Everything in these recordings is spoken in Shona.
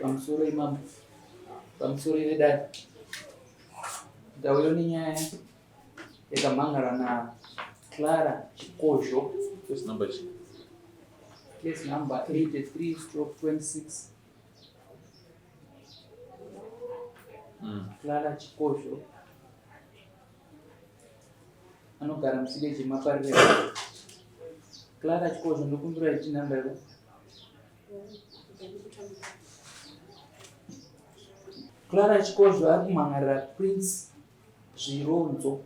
pamusoro imamo, pamusoro yedare. Ndauya nenyaya yakamhangara naClara Chikozho. Case number 83/26. Clara Chikozho anogara muside chemaparire. Clara Chikozho ndokumbira ichi namba yako. Clara Chikozho ari kumhangarira Prince Zvironzo.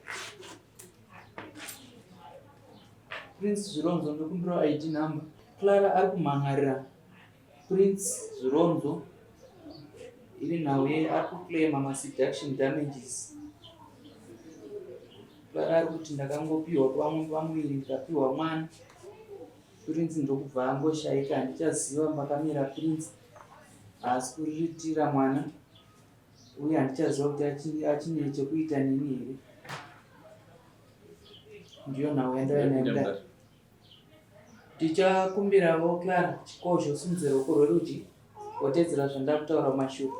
Prince Zvironzo ndokumbira ID namba. Clara ari kumhangarira Prince Zvironzo iri nhau ye ari kuclaima seduction damages. Clara ari kuti ndakangopiwa pamwiri ndikapiwa mwana. Prince ndokubva angoshaika, handichaziva makamira Prince asi kuriritira mwana uye handichaziva kuti achine chekuita nini here. Ndiyo nhau yandauya nayo kudai. Tichakumbirawo Clara Chikozho simudzire ruoko rwerudyi wotedzera zvandakutaura kumashure.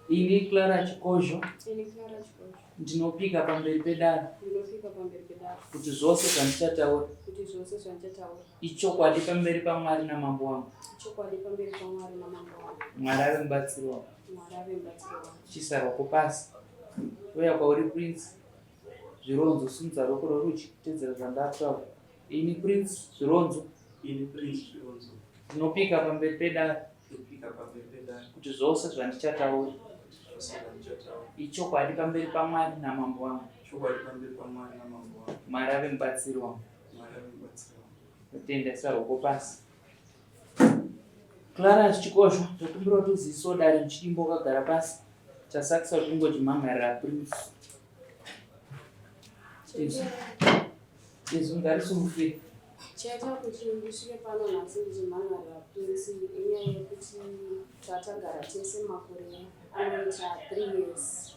Ini Clara Chikozho ndinopika pamberi pedare kuti zvose zvandichataura ichokwadi pamberi paMwari namambo wangu. Mwari ave mubatsiri wangu. Chisarwako pasi. Uya kwauri Prince Zvironzo, simudza ruoko rwerudyi kutedzera zvandakutaura. Ini Prince Zvironzo ndinopika pamberi pedare kuti zvose zvandichataura ichokwadi pamberi paMwari namambo wangu. Mwari ave mubatsiri wangu. Tendesa ruoko pasi. Clara Chikozho ndokumbira kuti uzivisewo dare muchidimbo wakagara pasi. Chasakisa kuti ungochimhangarira Prince. Izvo ngarisumufe. Chaita kuti ndisvike pano nhasi ndichimhangarira Prince inyaya yekuti tatagara tese makore anoita 3 years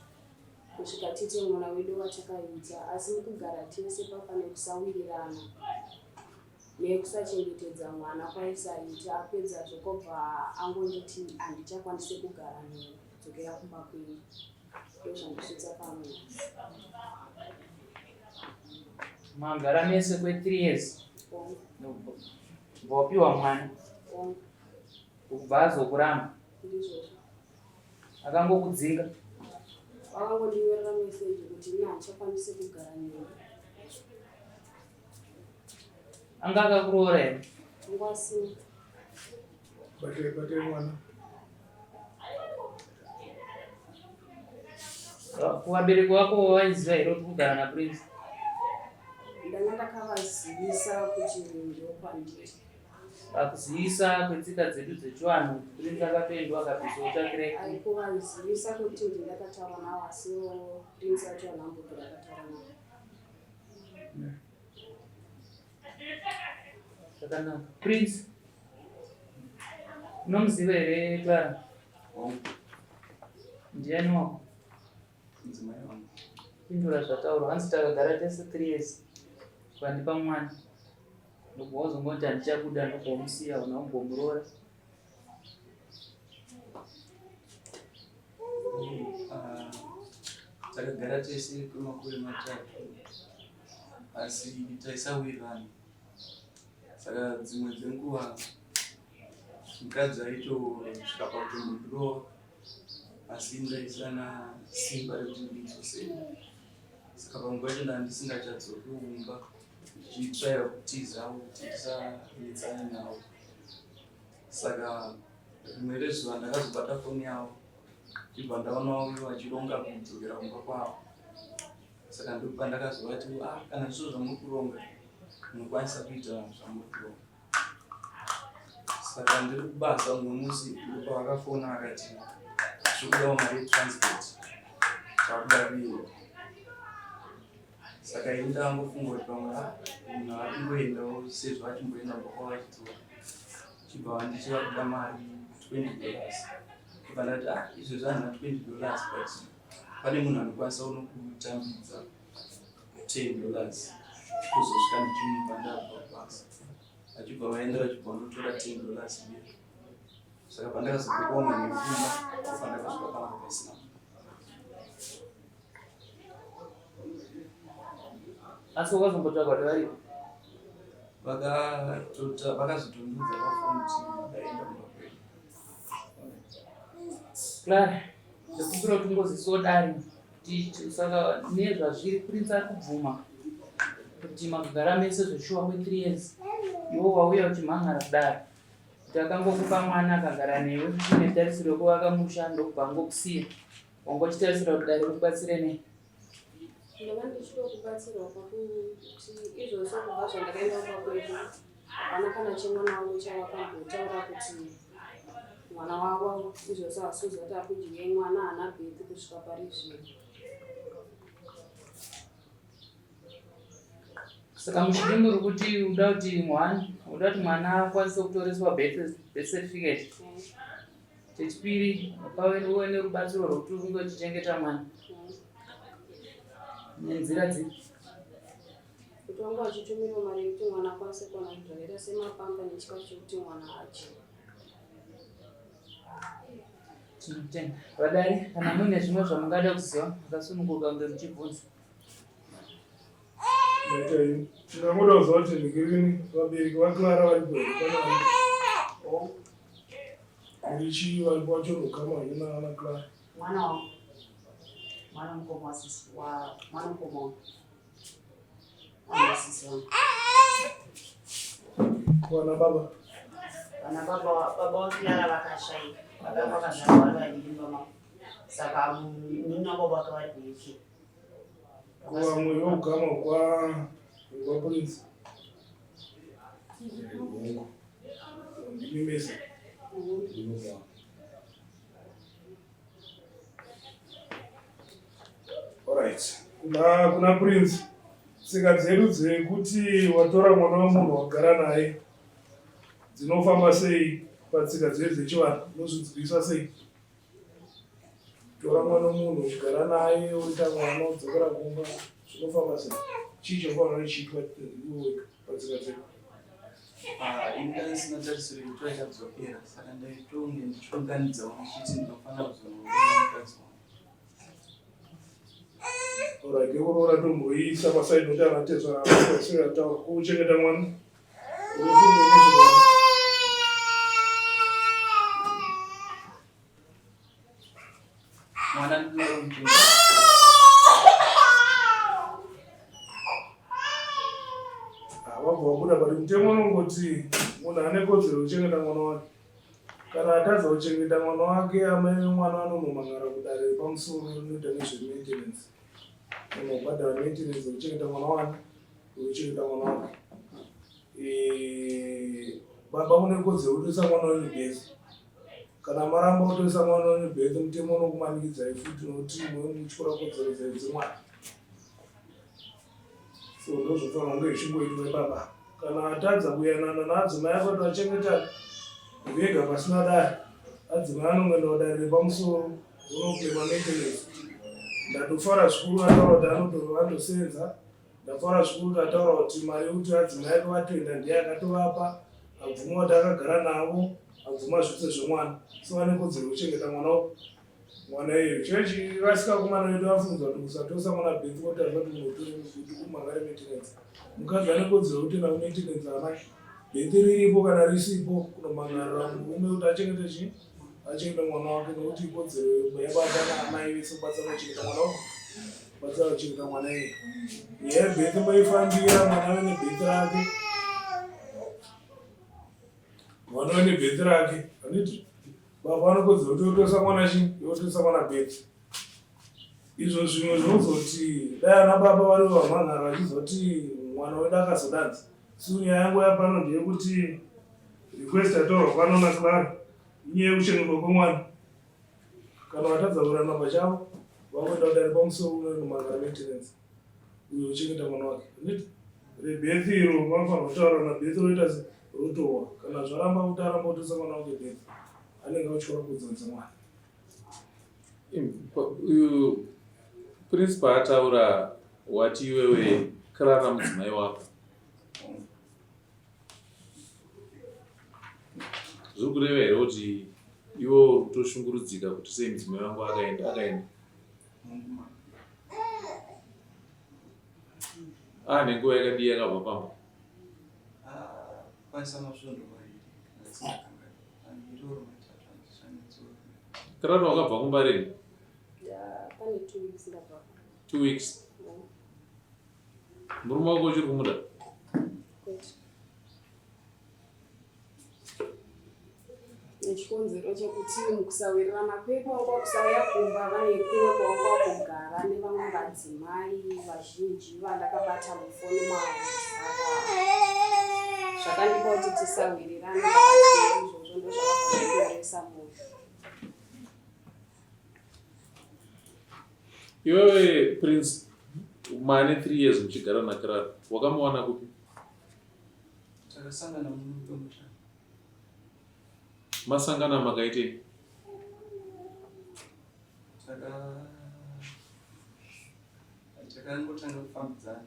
kusvika tite mwana wedu watakaita, asi mukugara tese pafanira kusawirirana nekusachengetedza mwana kwaisaita. Apedza zvokobva angonditi handichakwanise kugara nedzokera kumba kwenyu. Ndozvandisvitsa pano. Magara mese kwe3 years. Vapiwa mwana kubva azokuramba akangokudzinga. Akangondiwerera meseji kuti ina handichakwanise kugara nemi. Anga akakuroora here? Ngwasina. Bate mwana. Kuvabereki vako vaiziva here kuti kugara naPrince? Ndanga ndakavazivisa kuti ndokwandiri. Pakuzivisa kwetsika dzedu dzechivanhu Prince akapendwa akabviswa utsvakirei. Aikuvazivisa kuti ndakataura navo asiwo Prince acho anambotora akataura navo. Zvakanaka. Prince unomuziva here Clara? Ndiani wako? Pindura zvataurwa. Hanzi takagara tese 3 years ukandipa mwana ndobva wazongoti handichabuda ndobvamusiya una kumbomuroora. Takagara tese kwemakore matatu asi taisawirirana. Saka dzimwe dzenguva mukadzi aitosvika pakutomudurova asi ndaisana simba rekuti ndizosei. Saka panguva yacho ndandisingachadzoki kumba ndichitsvaira kutiza kuti ndisanetsana navo. Saka rimwe rezuva ndakazobata foni yavo ndibva ndaonawo vachironga kudzokera kumba kwavo. Saka ndopa ndakazovati kana zviro zvamuri kuronga munokwanisa kuita zvamuri kuronga. Saka ndiri kubasa mumwe musi ndopa vakafona akati zvikudawo mari yetransport zvakudaviro. Saka ini ndangofunga kuti pamwe munhu atingoendawo sezvo achimboenda kwakwava achitora chibva vandichiva kuda mari $20. Ibva ndati izvezvi handina $20 but pane munhu anokwanisa unokutambidza $10 kuzosvika ndichimupa ndabva kubasa. Achibva vaenda vachibva vandotora $10 mberi. saka pandakazopepawo mwana wepfumba pandakasvika panapa pasina. Asi wakazombotsvagwa kuti varipo? Vakazotondudza pafoni kuti ndaenda kumabweni. Clara, ndikumbira kuti ungozisawo dare saka nezvazviri Prince ari kubvuma kuti makagara mese zveshuwa kwe3 years iwo wauya uchimhan'ara kudaro kuti akangokupa mwana akagara newe netarisiro yekuvaka musha ndokubva ngokusiya wangochitarisira kuti dare kubatsire nei? Ndanga ndichida kubatsirwa pakuti izvozvo kubva zvandakaenda kwakwedu hapana kana chemwana wangu chavakambotaura kuti mwana wavo izvozvo hasiuzi kuti akudyiye mwana haana bhethi kusvika pari zvino. Saka muchirungu uri kuti uda kuti mwana akwanise kutoreswa birth certificate. Chechipiri uve nerubatsiro rwokuti unge uchichengeta mwana nenzira dzipi? Kuti wanga wachitumira mari yekuti mwana akwanise kuwana zvakaita semapamba nechikafu chekuti mwana adye. Tinotenda. Vadare, kana muine zvimwe zvamungada kuziva makasununguka kunge muchibvunza. Ndingamuda kuziva kuti ndikini vabereki vaClara varipo ndichi varipo wacho nukama ina ana Clara. Mwana mukoma wasisi wangu. Wana baba? Wana baba waClara vakashaika. Baba vakazvarwa vari vaviri mama. Saka nina baba vari kuUK. Vamwe vogama kwa Prince. Ndimimesa. Alright. Kuna Prince. Tsika dzedu dzekuti watora mwana wemunhu wagara naye dzinofamba sei patsika dzedu dzechivanhu nozvidzivisa sei? Tora mwana wemunhu uchigara naye uita mwana udzokera kumba zvinofamba sei? Chii chinofanira chiitwa iwe patsika dzedu? Inga isina tarisiro yekuti achadzokera saka ndaitonge ndichiunganidzawo ndichiti ndinofanira kuzoona mukadzi wangu. Alright, ndikuona tomboisa pasaidi kuti anatezva asira taura kuchengeta mwana. Ufunge nezvimwana. Mwana ndinomutenga. Wabva wabuda pari mutemo unongoti munhu ane kodzero kuchengeta mwana wake. Kana atadza kuchengeta mwana wake, amai vemwana vanomumhan'ara kudare pamusoro rinoita nezvemaintenance. Unobhadhara maintenance yekuchengeta mwana wake, uchengeta mwana wake. Baba une kodzero kutoisa mwana weyunivhesiti. Kana maramba kutoisa mwana weyunivhesiti, mutemo unokumanikidzai futi nokuti mwe muchikora kodzero dzemwana. So ndozvofanira kunge zvichingoitwa baba. Kana atadza kuyanana naadzimai ake kuti vachengeta vega pasina dare, adzimai anongoenda kudare pamusoro unopema maintenance. Ndatofara zvikuru ataura kuti anotosevenza. Ndafara zvikuru kuti ataura kuti mari yekuti adzimai ake vatoenda ndiye akatovapa, abvuma kuti akagara navo, abvuma zvose zvemwana. So ane kodzero kuchengeta mwana iyoyo. Chirasika kumana wedu afunza kuti usatosa mwana bhethi kuti azvati unotora kuti kumhangare maintenance. Mukadzi ane kodzero kutoenda kumaintenance amai. Bhethi riripo kana risipo kunomhangarira murume kuti achengete chii? Achengeta mwana wake nokuti ikodzero yababa naamai vese kubatsira kuchengeta mwana wake. Kubatsira kuchengeta mwana iye. Yeye bhethi moifambira mwana we nebhethi rake. Mwana we nebhethi rake. Handiti? Baba anokodzera kuti yotosa mwana chii? Yotosa mwana bhethi. Izvo zvimwe zvinozoti dai ana baba vari vamhan'ara vachizoti mwana wedu akazodanza. Sunya yangu yapano ndeyekuti request yataurwa pano naClara inyaya yekuchengetwa kwemwana. Kana watadza kurana pachavo vakuenda kudare pamusoro unonomhan'ara maintenance. Uyo uchengeta mwana wake. Handiti? Rebhethi iro vanofanira kutaura nabhethi roita rotowa. Kana zvaramba kuti aramba kutosa mwana wake bhethi, anenge achiora kodzero dzemwana. Uyu Prince paataura wati iwewe Clara mudzimai wako. Zviri kureva here kuti iwo utoshungurudzika kuti sei mudzimai wangu akaenda nenguva yakadii yakabva pamba kwanisa masvondo 2 Clara wakabva kumbareni pane 2 weeks ndabva 2 weeks murume wako uchiri kumuda nechikonzero chekuti mukusawirira mapepa wanga kusauya kumba vane kumwe kwawanga kugara nevamwe madzimai vazhinji vandakabata mufoni mavo saka zvakandipa kuti tisawirirane izvozvo ndo zvakavaoresa munhu. iwewe Prince mane 3 years muchigara naClara wakamuwana kupi? Takasangana mudombo. Masangana makaitei? Takangotanga kufambidzana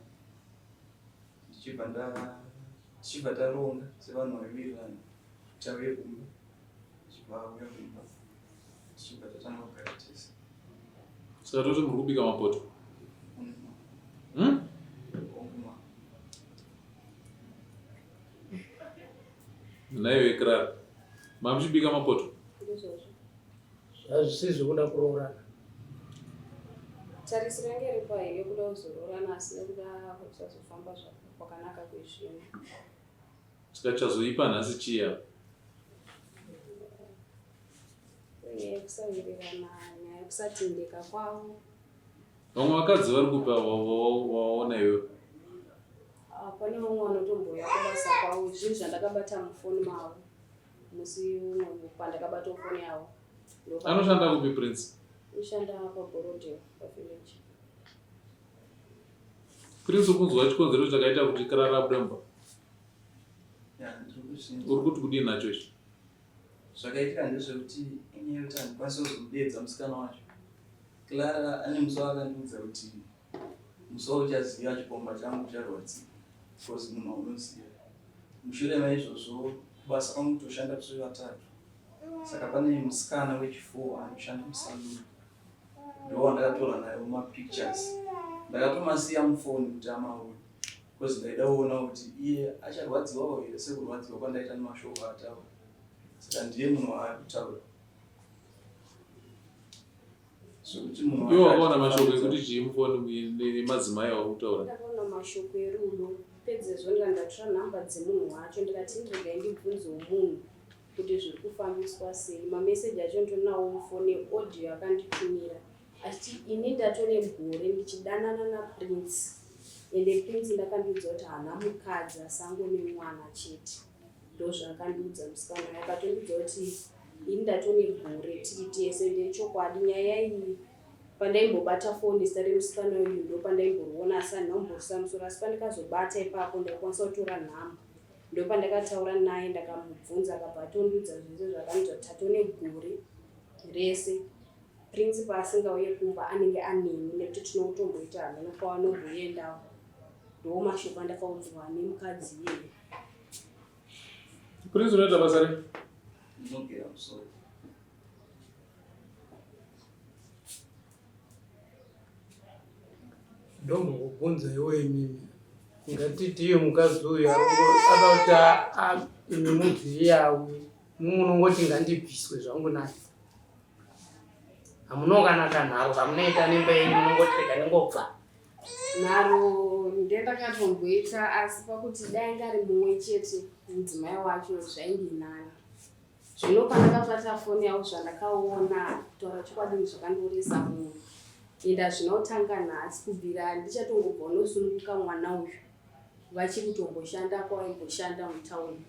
tichibva taronga sevanhu vavirirana tave kumba tichibva auya kumba tichibva tatanga kugara tese. Saka toti muri kubika mapoto? Naiwe Clara mamuchibika mapoto? Hazvisizi kuda kuroorana. Tarisiro yangu iri paiyo kuda kuzoroorana asi nekuda kusazofamba kwakanaka kwezvinhu. Tikachazoipa nhasi chiya? Nyaya yekusawirirana, nyaya yekusatendeka kwavo. Vamwe vakadzi vari kupa waona iwewe? Pane vamwe vanotomboya kubasa kwavo zvinhu zvandakabata mufoni mavo musi umwe pandakabata foni yavo. Anoshanda kupi Prince? Anoshanda paBorodeo pavillage. Prince ukunzwa chikonzero chakaita kuti Clara abude mumba? Uri kuti kudii nacho izvi? Zvakaitika ndezvekuti inyaya yekuti handikwanisa kuzomudedza musikana wacho. Clara ane musi wakandiudza kuti musi wauchaziva chipomba changu charwadzika because munhu waunoziva. Mushure maizvozvo kubasa kwangu kutoshanda kusvi 3. Saka pane musikana wechi4 anoshanda musaluni. Ndiwo wandakatora naye mapictures. Ndakatomasiya mufoni kuti amaone. Because ndaida kuona kuti iye acharwadziwawo here sekurwadziwa kwandaita nemashoko ataura. Saka ndiye munhu waakutaura. Iwo wakaona mashoko ekuti chii mufoni nemadzimai aurikutaura? Ndakaona mashoko erudo. Pedzezvo ndatora nhamba dzemunhu wacho ndikati ndirega ndibvunzewo munhu kuti zviri kufambiswa sei. Mameseji acho ndinawo mufoni audio akanditumira achiti ini ndatone gore ndichidanana naPrince ende Prince ndakandiudza kuti haana mukadzi asangone mwana chete. Ndo zvakandiudza musikana akatondiudza kuti ini ndatone gore tiri tese ndechokwadi. Nyaya iyi pandaimbobata foni zita remusikana uyu ndo pandaimboriona asi handinamborisa musoro asi pandikazobata ipapo ndakakwanisa kutora nhamba ndo pandakataura naye ndakamubvunza akabva atondiudza zvese zvakanidza kuti tatone gore rese. Prince paasingauye kumba anenge aneni nekuti tinotomboita hameno kwawanomboendawo. Ndo mashoko andakaudzwa nemukadzi iyeye. Prince unoita basa rei? Ndinogera musoro. Ndombokubvunza iwe imimi ngatiti iye mukadzi uyu akauta imi mudziyawe mumunongoti ngandibviswe zvangu naye. Hamunokana kanharo hamunoita nemba yenyu munongoti rega ndingobva. Nharo ndendakatomboita asi pakuti dai ngari mumwe chete mudzimai wacho zvainge nani. Zvino pandakabata foni yavo zvandakaona kutaura chokwadi zvakandioresa munhu. Enda zvinotanga nhasi kubvira ndichatongobva unosununguka mwana uyu vachiri kutomboshanda kwavaimboshanda mutauni.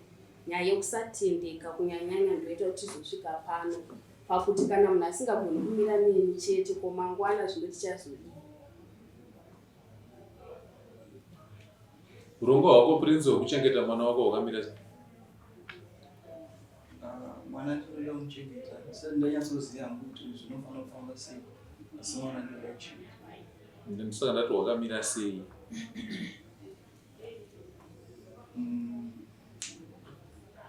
Nyaya yekusatendeka kunyanyanya ndoita kuti tizosvika pano pakuti kana munhu asingagoni kumira neni chete komangwana zvino tichazodii. Urongo hwako Prince hwekuchengeta mwana wako hwakamira sei? Mwana ndinoda kumuchengeta asi ndanyatsoziva kuti zvinofanira kufamba sei. Asi mwana ndinoda kuchengeta. Ndisaka ndati hwakamira sei?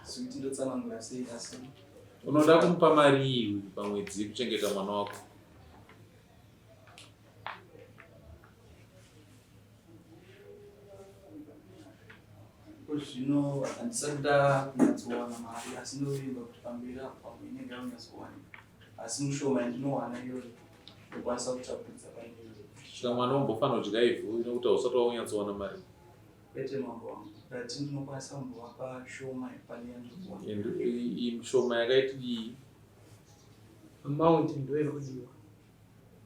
Sikuti ndotsanangura sei asi Unoda kumupa mari iwe pamwedzi kuchengeta mwana wako? Zvino handisati ndakunyatsowana mari, asi ndovimba kuti pamberi apo inenge yakunyatsowana, asi mushoma yandinowana iyoyo ndokwanisa kutapudza painenge. Saka mwana umbofanira kudya ivhu nekuti hausati wakunyatsowana mari. Kwete mambo wangu, ndati ndinokwanisa kundovapa shoma pane yandinowana. Shoma yakaiti iyi amount ndo inodiwa.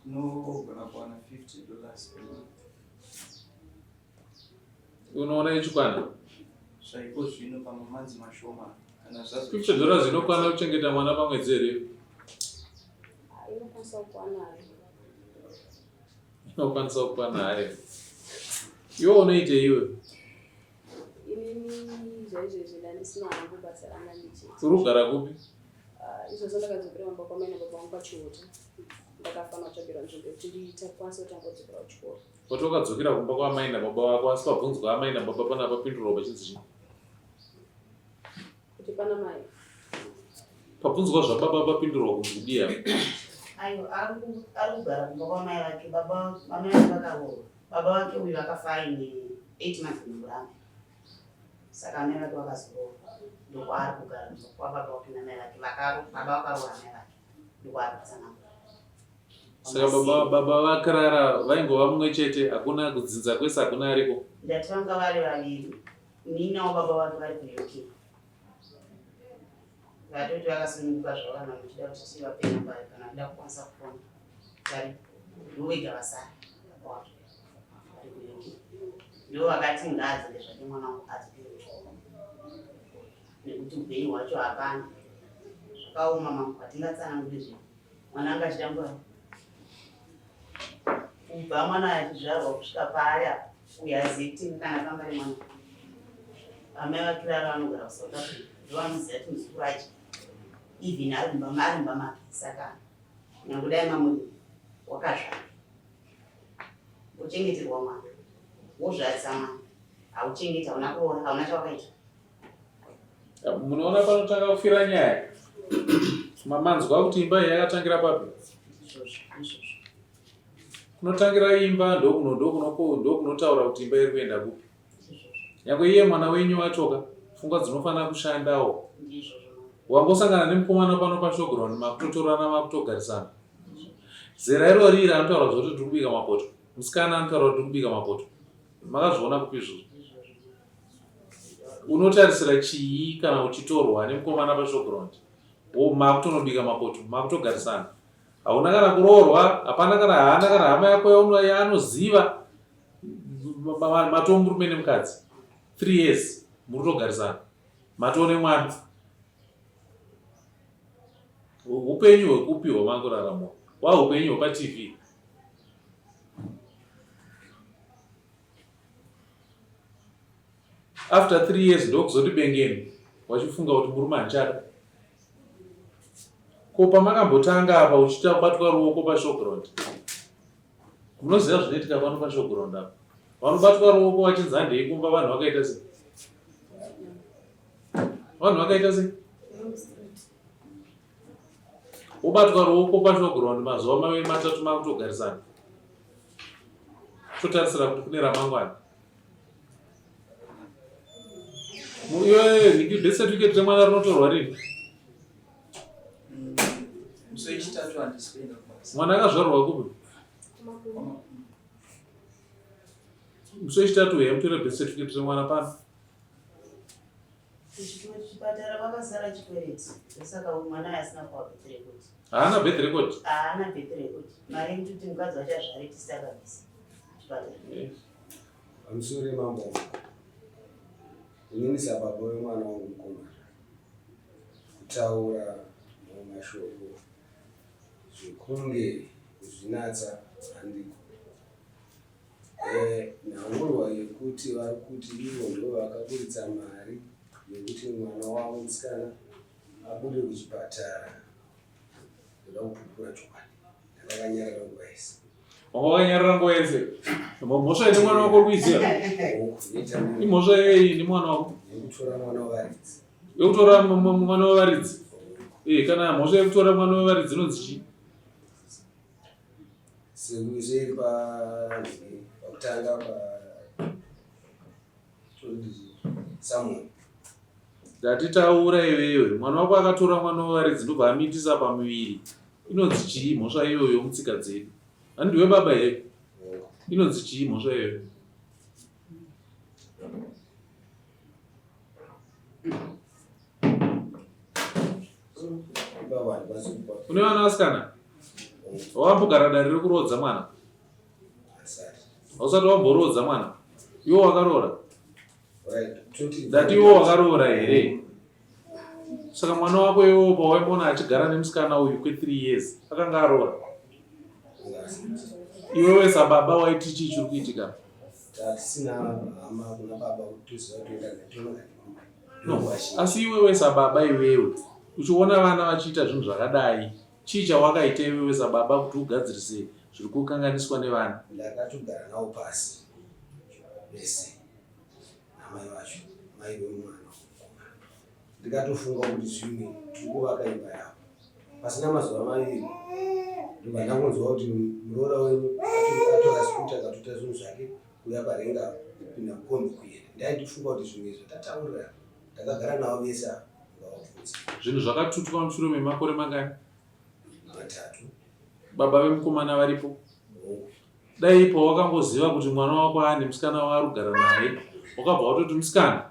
Ndinogona kuwana $50 per month. unoona ichikwana Zvaiko zvino pamamadzi mashoma kana $50 zvinokwana kuchengeta mwana pamwedzi here? Inokwanisa kukwana. Inokwanisa kukwana hayo. Iwe unoite iwe? Inini zvaizvezvi ndandisina hangu basa ranga ndichiti. Uri kugara kupi? Izvozvo ndakadzokera kumba kwamai nababa vangu pachiuta. Ndakafanira kutsvagirwa nzvimbo yekuti ndikwanise kutangodzokera kuchikoro. Kuti wakadzokera kumba kwamai nababa vako asi pabvunzwa amai nababa pana papindurwa pachinzi chii? Kuti pana mai. Pabvunzwa zvababa papindurwa kunzi kudii? Ayo ari kugara kumba kwamai vake. Amai vake vakarohwa. Baba vake uyu akafa aine 8 months murambe. Saka amai vake vakazorohwa. Ndokwaari kugara kwababa vake namai vake. Baba vakarohwa amai vake. Ndokwaari kutsanangura. Saka baba vakarara vaingova mumwe chete, hakuna kudzinza kwese, hakuna ariko? Ndati vanga vari vaviri. Ninawo baba vake vari kuUK. Vatoti vakasununguka zvavo kana muchida kuti tivapenya pari kana kuda kukwanisa kufona. Vari ndovega vasara. Vari kuUK. Ndo vakati ngaadzike zvake mwana wangu adzikire kuchikoro. Nekuti upenyu hwacho hapana. Zvakaoma mangu hatingatsananguri zvinhu. Mwana anga achidambura. Kubva mwana achizvarwa kusvika paari apa uyo azive kuti kana pambari mwana. Amai vake vari vanogara kuSouth Africa. Ndovanoziva kuti muzukuru acho even arimba make. Saka nyange dai mamuri wakazvara uchengeterwa mwana wozvadza mwana hauchengeti, hauna kuona, hauna chawakaita. Munoona panotanga kufira nyaya. Mamanzwa kuti imba iyi yakatangira papi? Kunotangira imba ndokunotaura kuti imba iri kuenda kupi. Nyangwe iye mwana wenyu wachoka, pfungwa dzinofanira kushandawo. Wangosangana nemukomana pano paShowground makutotorana makutogarisana. Zera irori iri anotaura kuti tiri kubika mapoto. Musikana anotaura kuti tiri kubika mapoto. Makazviona kupi izvozvo? Unotarisira chii kana uchitorwa nemukomana paShowground? Makutonobika mapoto, makutogarisana. Hauna kana kuroorwa, hapana kana hana kana hama yako yaanoziva matoo murume nemukadzi. 3 years murutogarisana. Matoo nemwana. Upenyu hwekupi hwamangorarama? Upenyu hwepaTV. After 3 years ndokuzoti bengeni wachifunga kuti murume handichada. Ko pamakambotanga apa uchita kubatwa ruoko paShowground. Munoziva zvinoitika pano paShowground apa. Vanobatwa ruoko vachinzi handei kumba vanhu vakaita sei? Vanhu vakaita sei? Wobatwa ruoko paShowground mazuva maviri matatu makutogarisana. Totarisira kuti kune ramangwana. Iwe birth certificate remwana rinotorwa rini? Musi wechitatu handisi kuenda kubasa. Mwana akazvarwa kupi? Musi wechitatu yamutore birth certificate remwana pano? Kuchipatara vakazara chikwereti. Saka mwana asina kuwa birth record. Haana birth record? Haana birth record. Mari yekuti mukadzi wacho azvare tisita kabisa. Chipatara. Pamusoro mambo. Inini sababa wemwana wangu mukomana. Kutaura mashoko zvekunge zvinatsa handiko. Nhangurwa yekuti vari kuti ivo ndo vakaburitsa mari yekuti mwana wavo musikana abude kuchipatara. Ndoda kupupura chokwadi. Ndakanyarara nguva yese. Wakanyarara nguva yese? Mhosva ine mwana wako kuiziva? Imhosva yei ine mwana wako? Yekutora mwana wavaridzi. Yokutora mwana wavaridzi? Kana mhosva yekutora mwana wevari dzinonzi chii? Sekuiseri pakutanga Samuel. Ndatitaura iwewe, mwana wako akatora mwana wevari dzinobva amitisa pamuviri. Inonzi chii mhosva iyoyo mutsika dzedu? Handiwe baba here? Inonzi chii mhosva iyoyo? Une vana vasikana? Wambogara dare rekurodza mwana? Hausati wamborodza mwana? Iwo wakaroora? Ndati iwo wakaroora here? Saka mwana wako iwo pawaimona achigara nemusikana uyu kwe3 years akanga aroora? Iwewe sababa waiti chii chiri kuitika? No, asi iwewe sababa iwewe uchiona vana vachiita zvinhu zvakadai, chii chawakaita iwewe sababa kuti ugadzirise zviri kukanganiswa nevana? Ndakatogara navo pasi vese namai vacho, mai vemwana, ndikatofunga kuti zvimwe tiri kuvaka imba yavo. Pasina mazuva maviri ndobva ndangonzwa kuti muroora wenyu atora sikuti akatota zvinhu zvake kuuya parenga kupinda mukombi kuenda. Ndaitifunga kuti zvimwe izvo tataurira, ndakagara navo vese ngavabvunza. Zvinhu zvakatutwa mushure memakore mangani? 3. Baba vemukomana varipo? Dai ipo wakamboziva kuti mwana wako ane musikana waari kugara naye, wakabva watoti musikana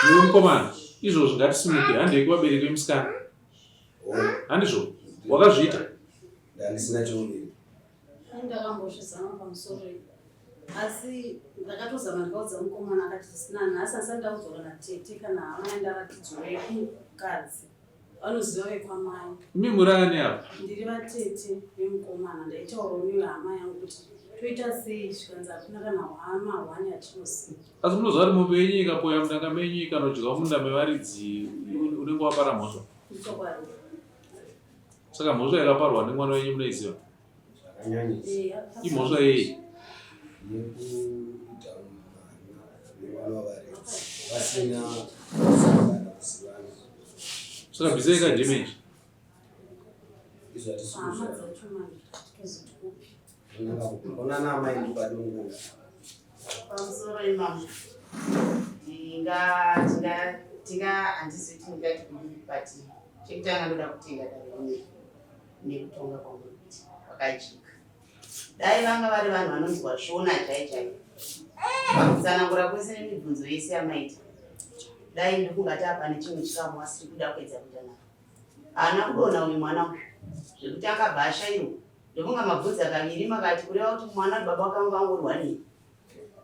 newe mukomana, izvozvo ngatisimuke, handei kuvabereki vemusikana. Handizvo wakazviita? Ndandisina chiuviri. Ndakambozvizama pamusoro asi ndakatozama ndikaudza mukomana akati zvisina nhasi, asi andaudzwa kana tete kana hama yandaratidzwa yekukadzi vanoziva vekwamai. Imi muri ani apa? Ndiri vatete vemukomana. Ndaitaurawo nehama yangu kuti toita sei zvikanzi hakuna kana hama hwani yatinoziva. Asi munoziva kuti mombe yenyu ikapoya mudanga menyu ikanodyiwa munda mevaridzi unenge wapara mhosva? Chokwadi. Saka mhosva yakaparwa nemwana wenyu munoiziva? Imhosva yei? Yekuita mwana wavaridzi vasina kusangana kusivana. Saka bvisai kadamage. Izvo hatisikuonana amai ndipadongo. Pamusoro imomo handisi kuti ndingati kudii, but chekutanga ndoda kutenga dare nekutonga kwangu kuti kwakajika. Dai vanga vari vanhu vanonzwa shona chaichai pakutsanangura kwese nemibvunzo yese yamaita, dai ndikungati apa nechimwe chikamu asi tiri kuda kuedza kuita nayo. Haana kudonha uyu mwana uyu zvekuti akabva ashairwa. Ndokunga mabvudzi akaviri makati kureva kuti mwana baba wakangu angorwa nei.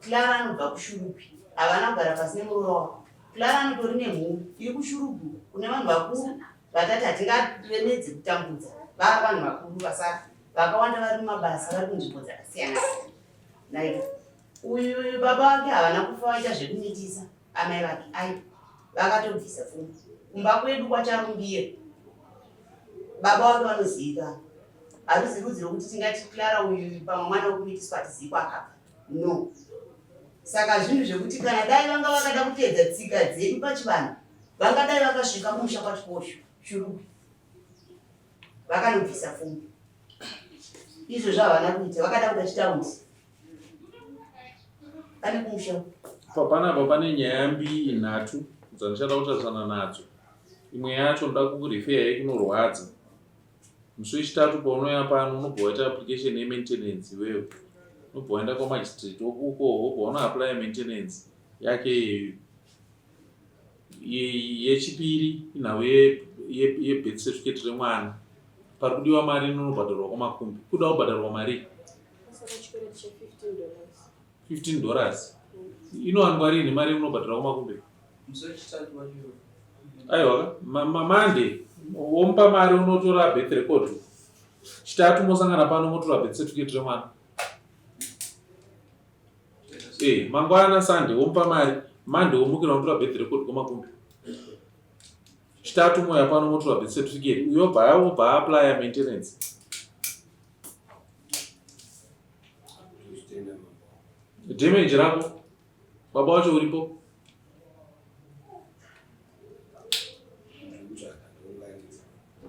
Clara anobva kushurupi, havana kugara pasi nemuroora wavo. Clara anotori nemhuri iri kushurupu kune vanhu vakuru vatati hatingaremedzi kutambudza. Vava vanhu vakuru vasara vakawanda vari mumabasa, vari kunzvimbo dzakasiyana siyana. Naiko uyu baba wake havana kufa vaita zvekumitisa, amai vake ai vakatobvisa pfungwa. Kumba kwedu kwacharumbira, baba wake vanozivikanwa. Haruzi rudzi rwokuti tingati Clara uyu pamwe mwana wekumitiswa hatiziko akabva, no. Saka zvinhu zvekuti kana dai vanga vakada kuteedza tsika dzedu pachivanhu, vangadai vakasvika musha pachikosho shurupi vakanobvisa pfungwa. Izvo zvavana kuita, vakada kuda chitaundi pane kumusha. Panapa pane nyaya mbii 3 dzandishada kutarisana nadzo. Imwe yacho ndoda kukurifeya yekunorwadza. Musi wechitatu paunouya pano unobva waita application yemaintenance iwewe. Unobva waenda kwamagistrate uko paunoapply maintenance yake yechipiri inhau yebirth certificate remwana. Pari kudiwa mari inobhadharwa kwamakumbi. Kuda kubhadharwa mari $15. Inowanikwa rini mari inobhadharwa kwamakumbi? Aiwa, Mande womupa mari unotora birth record. Chitatu mosangana pano motora birth certificate remwana. Mangwana Sunday womupa mari, Mande womukira unotora birth record kwamakumbi. Chitatu moya pano motora birth certificate. Uyo bva apply maintenance. Damage rako baba wacho uripo?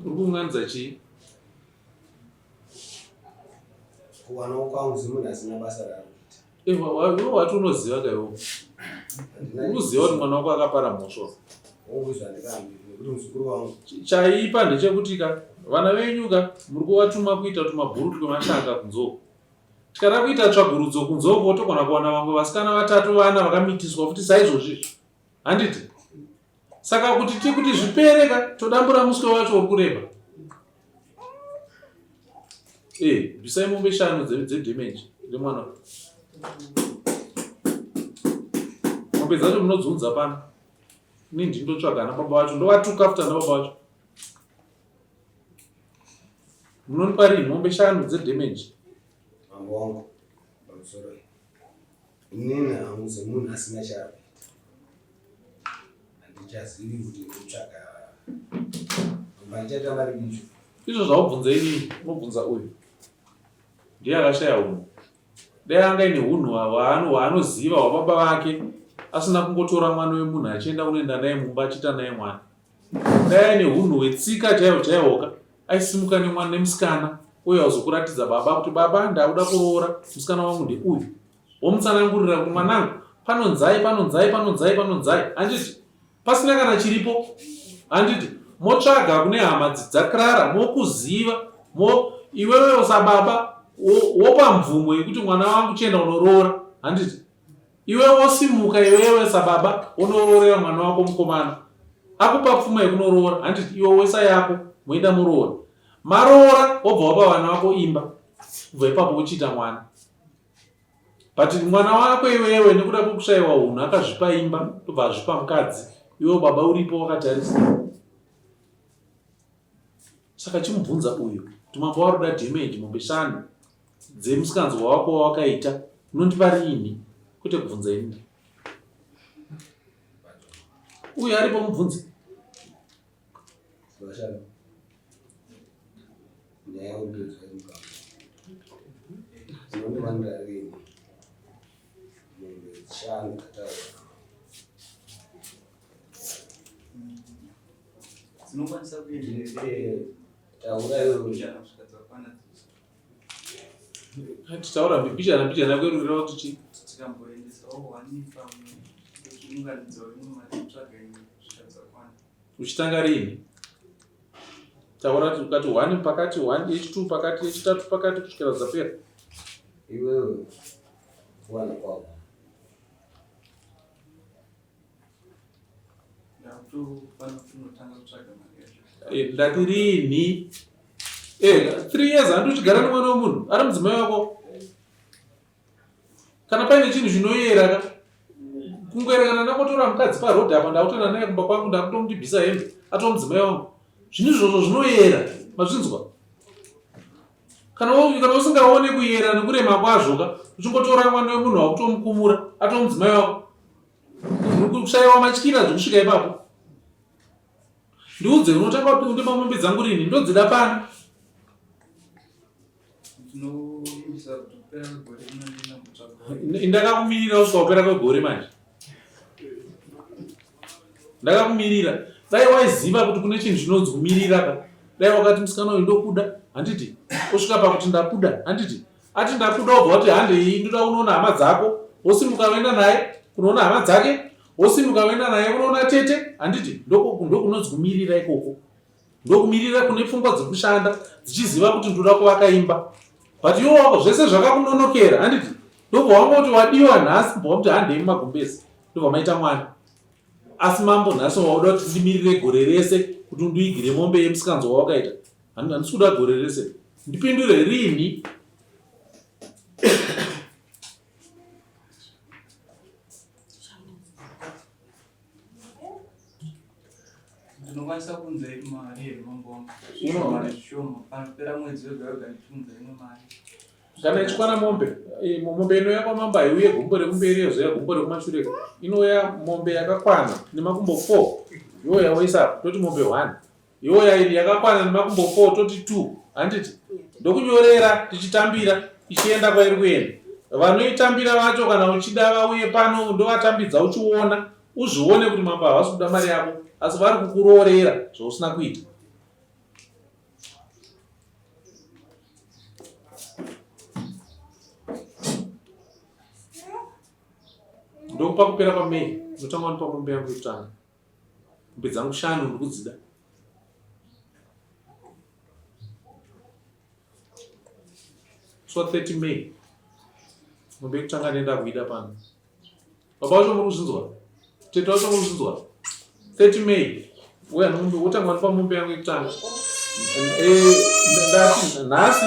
uri kuunganidza chii? kuwanawo kwangu semunhu asina basa raari Iwe wati unoziva kaiwo unoziva kuti mwana wako akapara mhosva wonguzva ndikambi nekuti muzukuru wangu chaipa ndechekuti ka vana venyu ka muri kuvatuma kuita tumabhuru twemashanga kunzoko. Tikada kuita tsvagurudzo kunzoko togona kuwana vamwe vasikana 3 vana vakamitiswa futi saizvozvizvo handiti. Saka kuti tikuti zvipere ka todambura muswe wacho uri kureba. Bvisai mombe 5 dzedamage remwana. Mombe dzacho munodzunza pana. Ini ndindotsvaga nababa vacho ndovatuka futa nababa vacho. Munonipa rini mombe 5 dzedamage? mambo wangu pamusoro inini hangu semunhu asina chakuita handichazivi kuti ndinotsvaga mba ndichaita mari bicho. Izvo zvaubvunza inini unobvunza uyu ndiye akashaya unhu. Dai anga ine unhu hwaanoziva hwababa vake asina kungotora mwana wemunhu achienda kunoenda naye mumba achiita naye mwana. Dai aine unhu hwetsika chaiwo chaiwoka aisimuka nemwana nemusikana uye azokuratidza baba kuti baba ndakuda kuroora musikana wangu ndeuyu. Womutsanangurira kuti mwanangu panonzai handiti pasina kana chiripo handiti. Motsvaga kune hama dzakrara mokuziva iwewe sababa wopa mvumo yekuti mwana wangu chienda unoroora handiti. Iwe wosimuka iwewe sababa unoroorera mwana wako mukomana akupa pfuma yekunoroora handiti. Iwe wesa yako moenda muroora maroora wobva wapa vana vako imba kubva ipapo uchiita mwana. But mwana wako iwewe nekuda kwekushayiwa unhu akazvipa imba tobva azvipa mukadzi iwe baba uripo wakatarisa. Saka chimubvunza uyu kuti mambo waroda damage mombe 5 dzemusikanzwa wako wawakaita unondipa rini kwete kubvunza ini. Uyu aripo mubvunzi. nyaya udozvamuka zinondivanira rini mombe 5 kataura Dzinokwanisa kuenderera taura iwewe kusvika dzakwana Titaura mbichana kwerurira kuti chii? tikamboendesawo 1 pamwe zviunganidza rimwe mari kutsvaga imwe kusvika dzakwana. Uchitanga rini? Taura tukati 1 pakati 1 H2 pakati H3 pakati kusvikira dzapera. iwewe kuwana kwako Ndakutofana kunotanga kutsvaga mari yacho. Ndati rini? 3 years handi uchigara nemwana wemunhu ari mudzimai wako. Kana paine chinhu zvinoyera ka kungoerekana nakotora mukadzi parodhi apa ndakutoenda naye kumba kwangu ndakutomudibhisa hembe atova mudzimai wangu. Zvinhu izvozvo zvinoyera mazvinzwa. Kana usingaone kuyera nekurema kwazvo ka uchingotora mwana wemunhu wakutomukumura atova mudzimai wako. Kushayiwa matyira dzokusvika ipapo. Ndiudze unotanga kundipa mombe dzangu rini ndodzida pana. Tinoimbisa kuti kupera kwegore rinondienda mutsvaga. Ndakakumirira kusvika kupera kwegore manje. Ndakakumirira. Dai waiziva kuti kune chinhu chinonzi kumirira ka. Dai wakati musikana uyu ndokuda handiti. Osvika pakuti ndakuda handiti. Ati ndakuda wobva kuti handei ndoda kunoona hama dzako. Wosimuka waenda naye kunoona hama dzake. Wosimuka waenda naye kunoona tete handiti. Ndokunonzi kumirira ikoko. Ndokumirira kune pfungwa dzekushanda dzichiziva kuti ndoda kuvaka imba. But iwo wako zvese zvakakunonokera handiti. Ndobva wangoti wadiwa nhasi mbwa kuti handei mumagumbezi. Ndobva maita mwana. Asi mambo nhasi wauda kuti ndimirire gore rese kuti ndiigire mombe yemusikanzwa wawakaita. Handisi kuda gore rese. Ndipindure rini? Ndinokwanisa kunza iri mari yerumambo wangu. Unowana zvishoma panopera mwedzi wega wega ndichiunza imwe mari. Kana ichikwana mombe, mombe inouya kwamamba haiuye gumbo rekumberi yozoya gumbo rekumashure. Inouya mombe yakakwana nemakumbo 4. Yoya woisa toti mombe 1. Yoya iri yakakwana nemakumbo 4 toti 2. Handiti. Ndokunyorera tichitambira ichienda kwairi kuenda. Vanoitambira vacho kana uchida vauye pano ndovatambidza uchiona uzvione kuti mamba havasi kuda mari yako asi vari kukuroorera zvausina kuita. ndokupa kupera paMei ndotanga ndipa mombe yangu yekutanga. Mombe dzangu 5 ndikudzida. So 30 Mei mombe yekutanga nenda kuida pano. Baba wacho muri kuzvinzwa? Tete wacho muri kuzvinzwa? 30 Mei uya nombe wotanga ndipa mombe yangu yekutanga. Ndati nhasi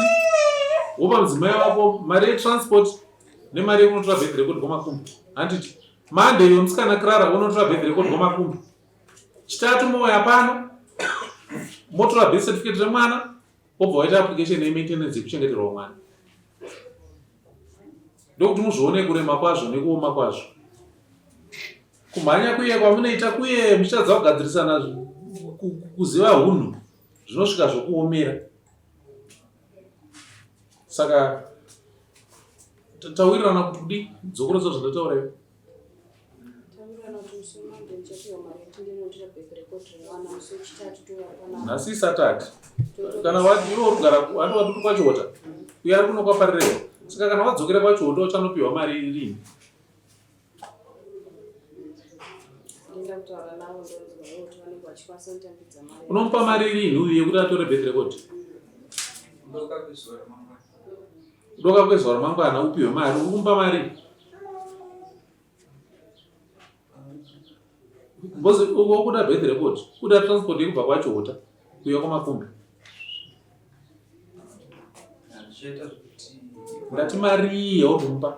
wopa mudzimai wako mari yetransport nemari yekunotora birth record kwamakumbi. Handiti Monday yomusikana Clara unotora birth record kwamakumbi. Chitatu moya pano motora birth certificate remwana obva waita application yemaintenance yekuchengeterwa mwana. Ndokuti muzvione kurema kwazvo nekuoma kwazvo. Kumhanya kuye kwamunoita kuye muchitadza kugadzirisana kuziva hunhu zvinosvika zvokuomera. Saka tawirirana kuti kudi dzokorodzo zvandataura iwe. Nhasi Saturday kana wati iwe urikugara wati kwachiota uye ari kuno kwaparireva. Saka kana wadzokera kwachiota uchanopiwa mari rini? Unomupa mari rini uye yekuti atore birth record? Kudoka kwezuva ramangwana upiwe mari, ukumpa mari. Mbozi ukuda birth record, kuda transport yekubva kwachiota kuuya kwamakumbi. Ndati mari yaunumupa.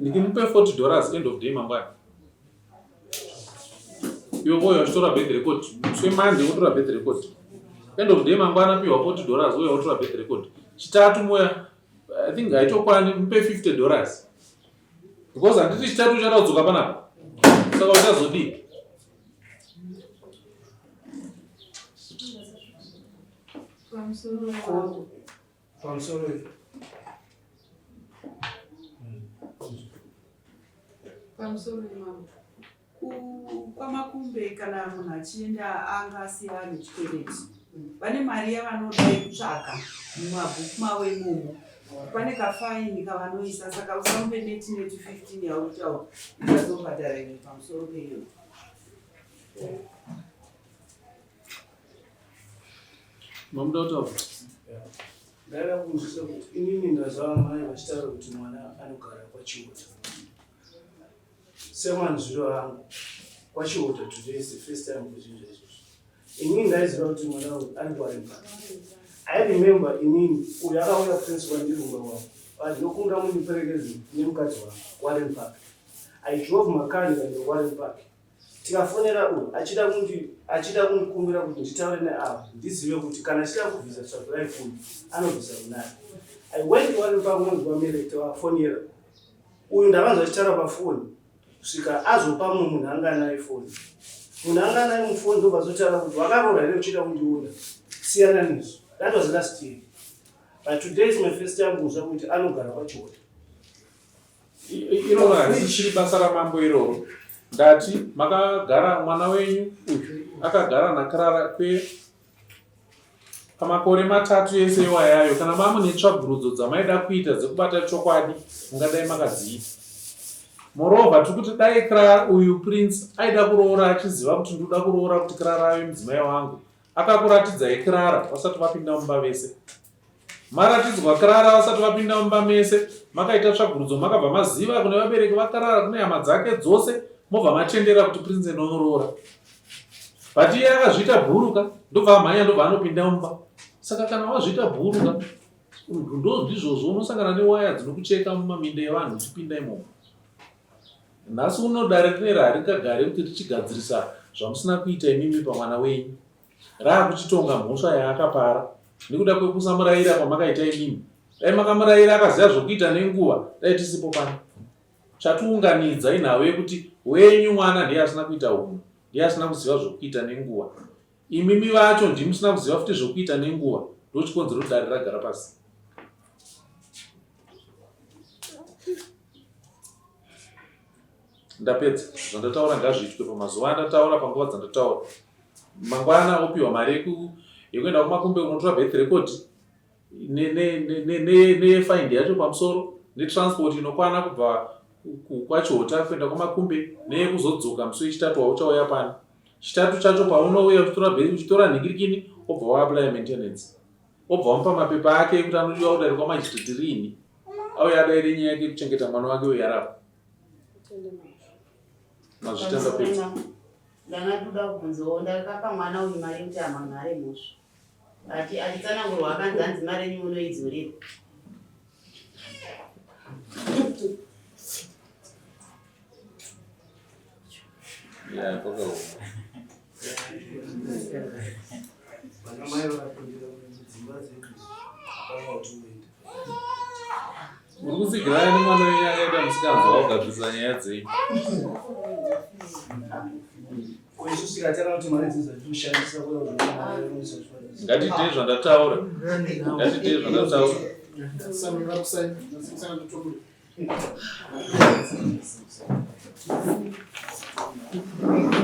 Nikimupe $40 end of day mangwana. Iwe boyo wachitora birth record. Swe Monday wotora birth record. End of day mangwana piwa $40 uye wotora birth record. Chitatu moya I think haitokwani mupe $50. Because handiti chitatu uchada kudzoka panapa. Saka uchazodii? Pamusoro pamusoro mama kwamakumbe kana munhu achienda angasiya nechikwereti vane mari yavanodai kutsvaka mumabhuku mavo imomo. Pane kafaini kavanoisa, saka usamupe neti 15 yautaura ikazobhadhara imwe pamusoro peiyo. Mamuda utaura? ndaida kunzwisa kuti inini ndazava mai vachitaura kuti mwana anogara kwachiota. Semanzwiro angu kwachiota today is the first time kuzvinzwa izvozvo. Inini ndaiziva kuti mwana ari kuWarren-Park. I remember inini uyo akauya prince wandirumba wavo ndinokunda muniperekezi nemukadzi wangu Warren-Park. I drove makani kaenda Warren-Park. Tikafonera uyu achida kundikumbira kuti nditaure neavo ndizive kuti kana achida kubvisa supply food anobvisa kunani. I went to Warren-Park munhu wamerekta wafonera uyu ndavanzwa achitaura pafoni kusvika azopa munhu anga anaye foni. Munhu anga anaye mufoni ndobva azotaura kuti wakaroora here uchida kundiona siyana nezvo. That was last year. But today is my first time kunzwa kuti anogara kwachiota. Iroro harichiri basa ramambo iroro. Ndati makagara mwana wenyu uyu akagara naClara kwamakore 3 yese iwayayo. Kana mamune tsvagurudzo dzamaida kuita dzekubata chokwadi mungadai makadziita. Moreover tikuti dai Clara uyu prince aida kuroora achiziva kuti ndoda kuroora kuti Clara ave mudzimai wangu, akakuratidzai Clara vasati vapinda mumba vese. Maratidzwa Clara vasati vapinda mumba mese, makaita tsvagurudzo makabva maziva kune vabereki vaClara kune hama dzake dzose, mobva matendera kuti prince nonoroora. But iye akazviita bhuruka ndobva amhanya ndobva anopinda mumba. Saka kana wazviita bhuruka ndizvozvo unosangana newaya dzinokucheka mumaminda evanhu uchipinda imomo. Nhasi unodare rine rarikagare kuti richigadzirisa zvamusina kuita imimi pamwana wenyu. Raakuchitonga mhosva yaakapara nekuda kwekusamurayira kwamakaita imimi. Dai makamurayira akaziva zvokuita nenguva dai tisipo pano. Chatiunganidza inhau yekuti wenyu mwana ndiye asina kuita unhu, ndiye asina kuziva zvokuita nenguva. Imimi vacho ndimusina kuziva futi zvokuita nenguva, ndochikonzero dare ragara pasi. Ndapedza zvandataura ngazviitwe pamazuva andataura panguva dzandataura. Mangwana opiwa mari yekuenda kumakumbe kunotora birth record nefaindi yacho pamusoro netransport inokwana kubva kwachota kuenda kumakumbe nekuzodzoka musi wechitatu wauchauya pano. Chitatu chacho paunouya uchitora nhingirikini obva waapply maintenance, obva wamupa mapepa ake ekuti anodiwa kudarikwa majisiti riini auya adaire nyaya yake yekuchengeta mwana wake weyarapa. Mazvitenda pedza ndanga toda kubvunzawo ndakapa mwana uyu mari kuti amagare musvo achitsanangurwa akanzi hanzi mari yenyu munoidzorera. uri kutsigira nemwana wenyu akaita musikanzi waugadzisa nyaya dzenyu. Ngatitei zvandataura. Thank you.